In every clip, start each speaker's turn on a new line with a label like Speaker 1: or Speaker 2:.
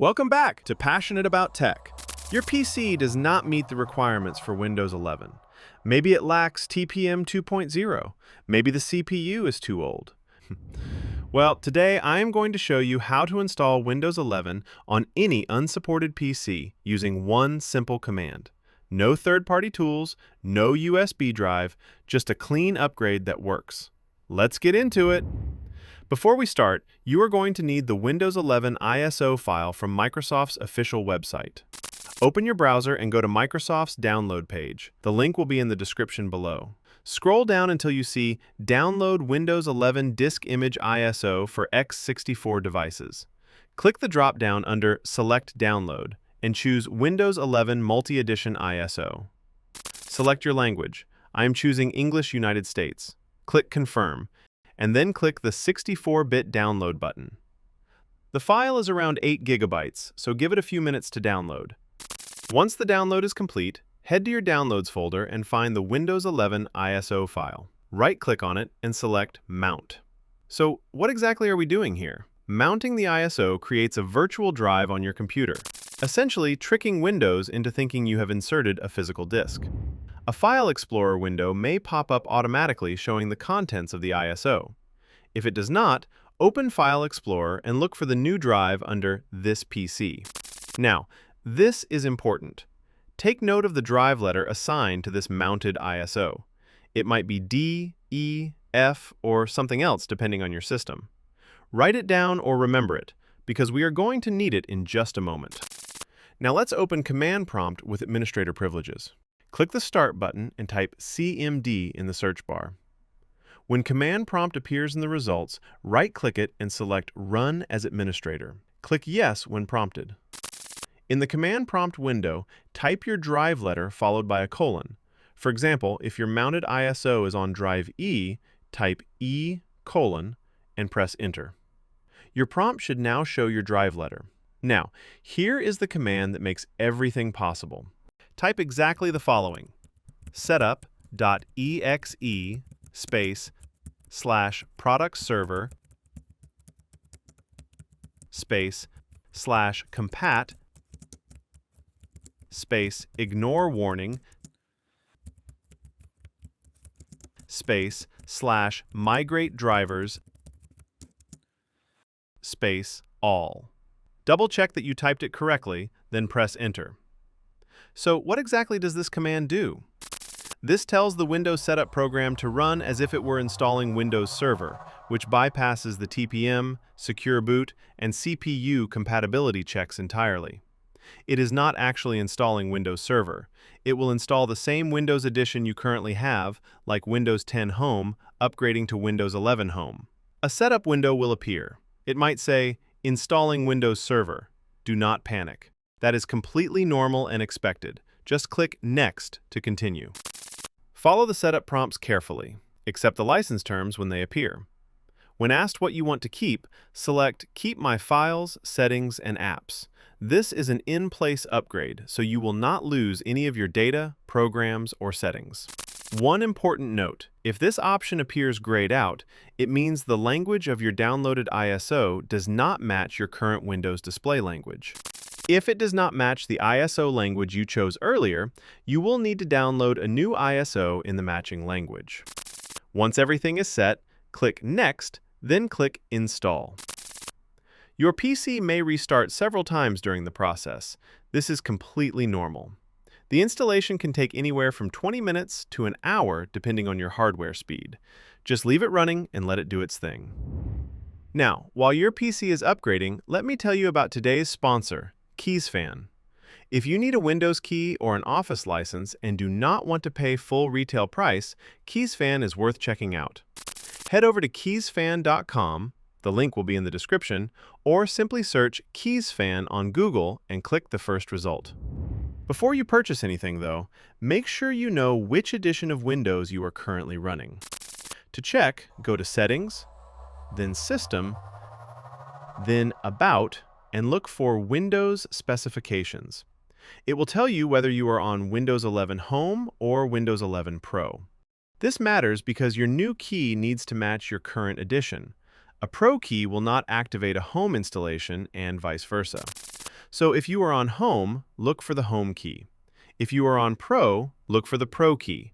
Speaker 1: Welcome back to Passionate About Tech. Your PC does not meet the requirements for Windows 11. Maybe it lacks TPM 2.0. Maybe the CPU is too old. Well, today I am going to show you how to install Windows 11 on any unsupported PC using one simple command. No third-party tools, no USB drive, just a clean upgrade that works. Let's get into it. Before we start, you are going to need the Windows 11 ISO file from Microsoft's official website. Open your browser and go to Microsoft's download page. The link will be in the description below. Scroll down until you see Download Windows 11 Disk Image ISO for x64 devices. Click the drop-down under Select Download and choose Windows 11 Multi-Edition ISO. Select your language. I am choosing English United States. Click Confirm, and then click the 64-bit download button. The file is around 8 gigabytes, so give it a few minutes to download. Once the download is complete, head to your Downloads folder and find the Windows 11 ISO file. Right-click on it and select Mount. So, what exactly are we doing here? Mounting the ISO creates a virtual drive on your computer, essentially tricking Windows into thinking you have inserted a physical disk. A File Explorer window may pop up automatically showing the contents of the ISO. If it does not, open File Explorer and look for the new drive under This PC. Now, this is important. Take note of the drive letter assigned to this mounted ISO. It might be D, E, F, or something else depending on your system. Write it down or remember it, because we are going to need it in just a moment. Now let's open Command Prompt with administrator privileges. Click the Start button and type CMD in the search bar. When Command Prompt appears in the results, right-click it and select Run as Administrator. Click Yes when prompted. In the Command Prompt window, type your drive letter followed by a colon. For example, if your mounted ISO is on drive E, type E: and press Enter. Your prompt should now show your drive letter. Now, here is the command that makes everything possible. Type exactly the following: setup.exe /product server /compat ignore warning /migrate drivers all. Double check that you typed it correctly, then press Enter. So what exactly does this command do? This tells the Windows Setup program to run as if it were installing Windows Server, which bypasses the TPM, Secure Boot, and CPU compatibility checks entirely. It is not actually installing Windows Server. It will install the same Windows edition you currently have, like Windows 10 Home, upgrading to Windows 11 Home. A setup window will appear. It might say, Installing Windows Server. Do not panic. That is completely normal and expected. Just click Next to continue. Follow the setup prompts carefully. Accept the license terms when they appear. When asked what you want to keep, select Keep My Files, Settings, and Apps. This is an in-place upgrade, so you will not lose any of your data, programs, or settings. One important note: if this option appears grayed out, it means the language of your downloaded ISO does not match your current Windows display language. If it does not match the ISO language you chose earlier, you will need to download a new ISO in the matching language. Once everything is set, click Next, then click Install. Your PC may restart several times during the process. This is completely normal. The installation can take anywhere from 20 minutes to an hour depending on your hardware speed. Just leave it running and let it do its thing. Now, while your PC is upgrading, let me tell you about today's sponsor, Keysfan. If you need a Windows key or an Office license and do not want to pay full retail price, Keysfan is worth checking out. Head over to keysfan.com, the link will be in the description, or simply search Keysfan on Google and click the first result. Before you purchase anything, though, make sure you know which edition of Windows you are currently running. To check, go to Settings, then System, then About, and look for Windows Specifications. It will tell you whether you are on Windows 11 Home or Windows 11 Pro. This matters because your new key needs to match your current edition. A Pro key will not activate a Home installation and vice versa. So if you are on Home, look for the Home key. If you are on Pro, look for the Pro key.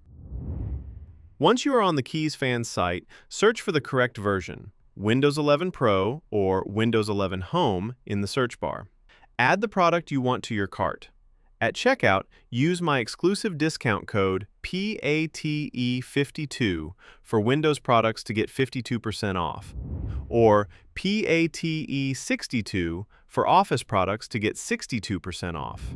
Speaker 1: Once you are on the Keysfan site, search for the correct version, Windows 11 Pro or Windows 11 Home in the search bar. Add the product you want to your cart. At checkout, use my exclusive discount code PATE52 for Windows products to get 52% off, or PATE62 for Office products to get 62% off.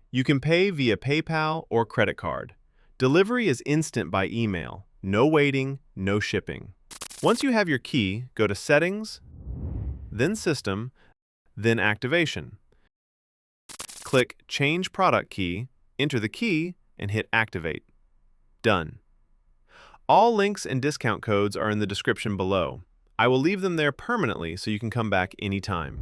Speaker 1: You can pay via PayPal or credit card. Delivery is instant by email. No waiting, no shipping. Once you have your key, go to Settings, then System, then Activation. Click Change Product Key, enter the key, and hit Activate. Done. All links and discount codes are in the description below. I will leave them there permanently so you can come back anytime.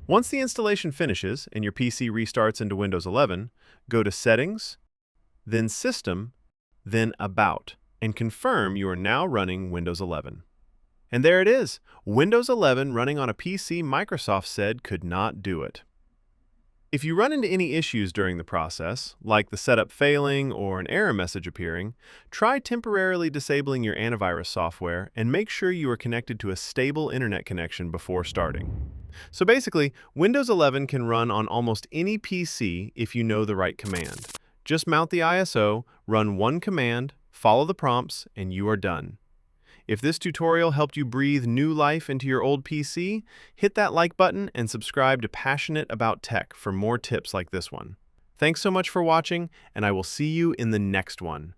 Speaker 1: Once the installation finishes and your PC restarts into Windows 11, go to Settings, then System, then About, and confirm you are now running Windows 11. And there it is, Windows 11 running on a PC Microsoft said could not do it. If you run into any issues during the process, like the setup failing or an error message appearing, try temporarily disabling your antivirus software and make sure you are connected to a stable internet connection before starting. So basically, Windows 11 can run on almost any PC if you know the right command. Just mount the ISO, run one command, follow the prompts, and you are done. If this tutorial helped you breathe new life into your old PC, hit that like button and subscribe to Passionate About Tech for more tips like this one. Thanks so much for watching, and I will see you in the next one.